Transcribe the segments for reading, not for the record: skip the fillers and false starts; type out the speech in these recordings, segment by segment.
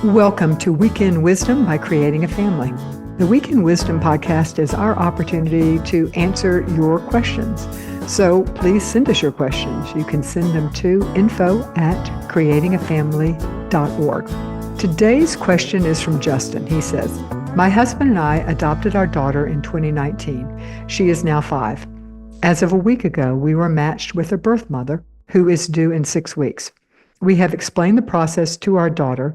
Welcome to Weekend Wisdom by Creating a Family. The Weekend Wisdom podcast is our opportunity to answer your questions. So please send us your questions. You can send them to info@creatingafamily.org. Today's question is from Justin. He says, "My husband and I adopted our daughter in 2019. She is now 5. As of a week ago, we were matched with a birth mother who is due in 6 weeks. We have explained the process to our daughter.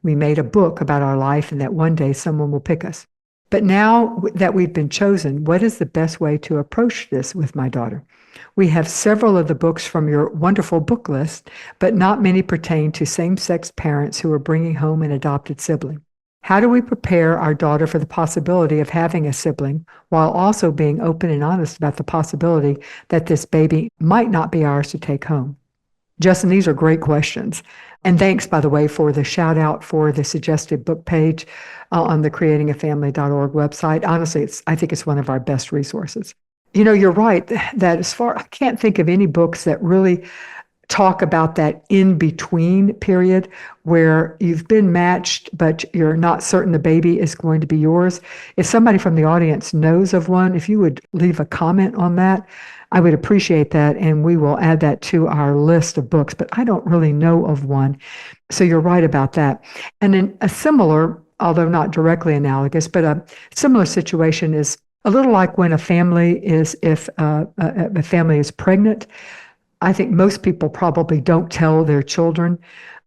We made a book about our life and that one day someone will pick us. But now that we've been chosen, what is the best way to approach this with my daughter? We have several of the books from your wonderful book list, but not many pertain to same-sex parents who are bringing home an adopted sibling. How do we prepare our daughter for the possibility of having a sibling while also being open and honest about the possibility that this baby might not be ours to take home?" Justin, these are great questions. And thanks, by the way, for the shout out for the suggested book page on the creatingafamily.org website. Honestly, I think it's one of our best resources. You know, you're right that I can't think of any books that really talk about that in-between period where you've been matched, but you're not certain the baby is going to be yours. If somebody from the audience knows of one, if you would leave a comment on that, I would appreciate that, and we will add that to our list of books, but I don't really know of one. So you're right about that. And then a similar, although not directly analogous, but a similar situation is a little like when a family is, if a family is pregnant. I think most people probably don't tell their children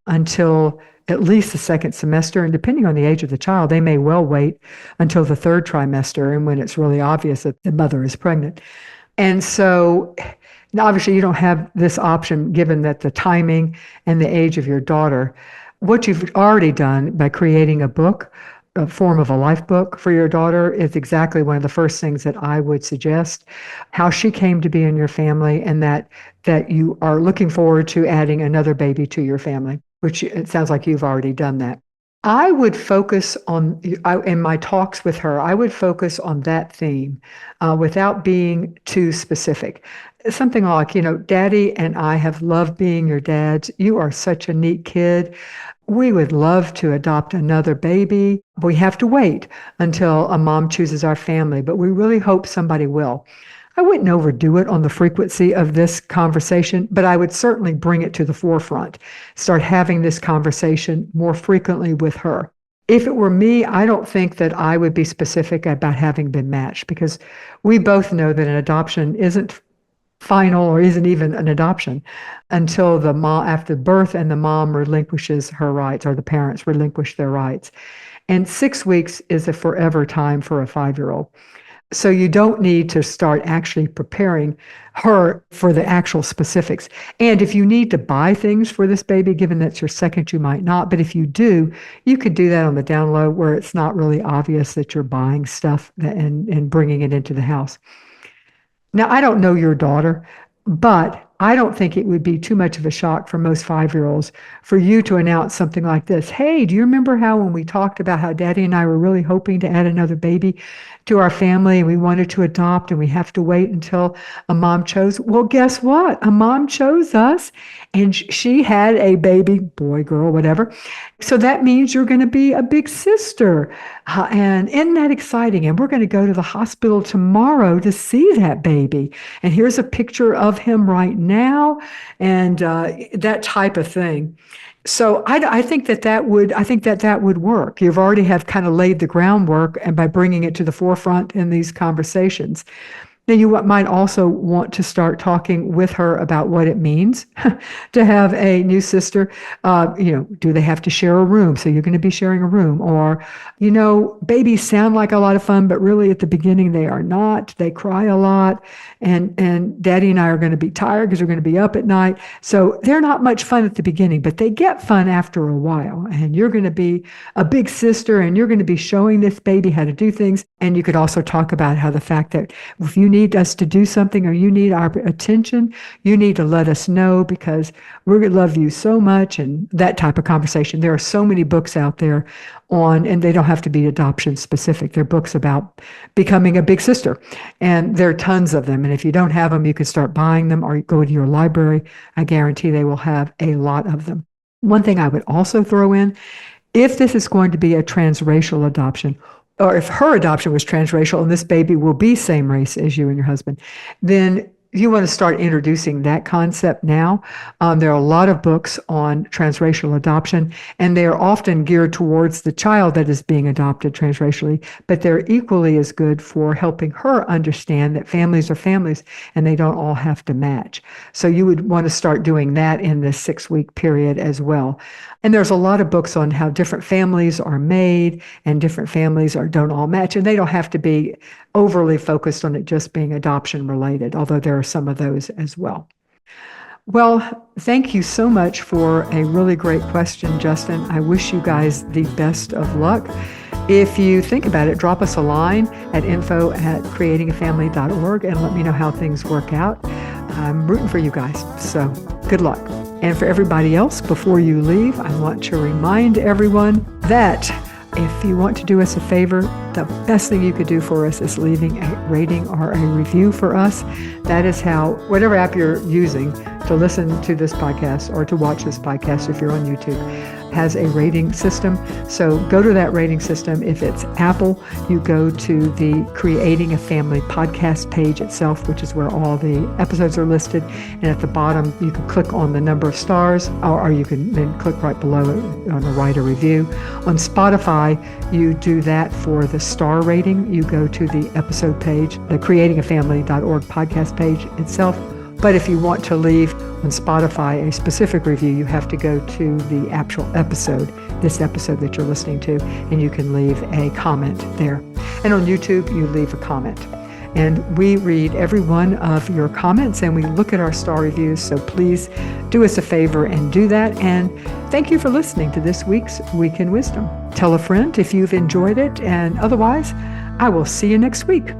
until at least the second semester, and depending on the age of the child, they may well wait until the third trimester and when it's really obvious that the mother is pregnant. And so obviously you don't have this option given that the timing and the age of your daughter. What you've already done by creating a book, a form of a life book for your daughter, is exactly one of the first things that I would suggest. How she came to be in your family, and that you are looking forward to adding another baby to your family, which it sounds like you've already done that. I would focus on, in my talks with her, I would focus on that theme without being too specific. Something like, Daddy and I have loved being your dads. You are such a neat kid. We would love to adopt another baby. We have to wait until a mom chooses our family, but we really hope somebody will. I wouldn't overdo it on the frequency of this conversation, but I would certainly bring it to the forefront. Start having this conversation more frequently with her. If it were me, I don't think that I would be specific about having been matched, because we both know that an adoption isn't final or isn't even an adoption until the mom, after birth, and the mom relinquishes her rights, or the parents relinquish their rights. And 6 weeks is a forever time for a 5-year-old. So you don't need to start actually preparing her for the actual specifics. And if you need to buy things for this baby, given that's your second, you might not. But if you do, you could do that on the down low where it's not really obvious that you're buying stuff and bringing it into the house. Now, I don't know your daughter, but I don't think it would be too much of a shock for most 5-year-olds for you to announce something like this. "Hey, do you remember how when we talked about how Daddy and I were really hoping to add another baby to our family, and we wanted to adopt, and we have to wait until a mom chose? Well, guess what? A mom chose us, and she had a baby, boy, girl, whatever. So that means you're going to be a big sister. And isn't that exciting? And we're going to go to the hospital tomorrow to see that baby. And here's a picture of him right now," and that type of thing. So I think that would work. You've already have kind of laid the groundwork, and by bringing it to the forefront in these conversations. Then you might also want to start talking with her about what it means to have a new sister. Do they have to share a room? So you're going to be sharing a room. Or, babies sound like a lot of fun, but really at the beginning they are not. They cry a lot. And Daddy and I are going to be tired because we're going to be up at night. So they're not much fun at the beginning, but they get fun after a while. And you're going to be a big sister, and you're going to be showing this baby how to do things. And you could also talk about how the fact that if you need us to do something, or you need our attention, you need to let us know, because we love you so much, and that type of conversation. There are so many books out there and they don't have to be adoption specific. They're books about becoming a big sister, and there are tons of them. And if you don't have them, you can start buying them, or go to your library. I guarantee they will have a lot of them. One thing I would also throw in If this is going to be a transracial adoption, or if her adoption was transracial and this baby will be same race as you and your husband, then you want to start introducing that concept now. There are a lot of books on transracial adoption, and they are often geared towards the child that is being adopted transracially, but they're equally as good for helping her understand that families are families and they don't all have to match. So you would want to start doing that in this 6-week period as well. And there's a lot of books on how different families are made and different families don't all match, and they don't have to be overly focused on it just being adoption related, although there are some of those as well. Well, thank you so much for a really great question, Justin. I wish you guys the best of luck. If you think about it, drop us a line at info@creatingafamily.org and let me know how things work out. I'm rooting for you guys, so good luck. And for everybody else, before you leave, I want to remind everyone that if you want to do us a favor, the best thing you could do for us is leaving a rating or a review for us. That is how, whatever app you're using to listen to this podcast or to watch this podcast, if you're on YouTube, has a rating system. So go to that rating system. If it's Apple, you go to the Creating a Family podcast page itself, which is where all the episodes are listed. And at the bottom, you can click on the number of stars, or you can then click right below it on the write a review. On Spotify, you do that for the star rating. You go to the episode page, the creatingafamily.org podcast page itself. But if you want to leave on Spotify a specific review, you have to go to the actual episode, this episode that you're listening to, and you can leave a comment there. And on YouTube, you leave a comment. And we read every one of your comments and we look at our star reviews. So please do us a favor and do that. And thank you for listening to this week's Week in Wisdom. Tell a friend if you've enjoyed it. And otherwise, I will see you next week.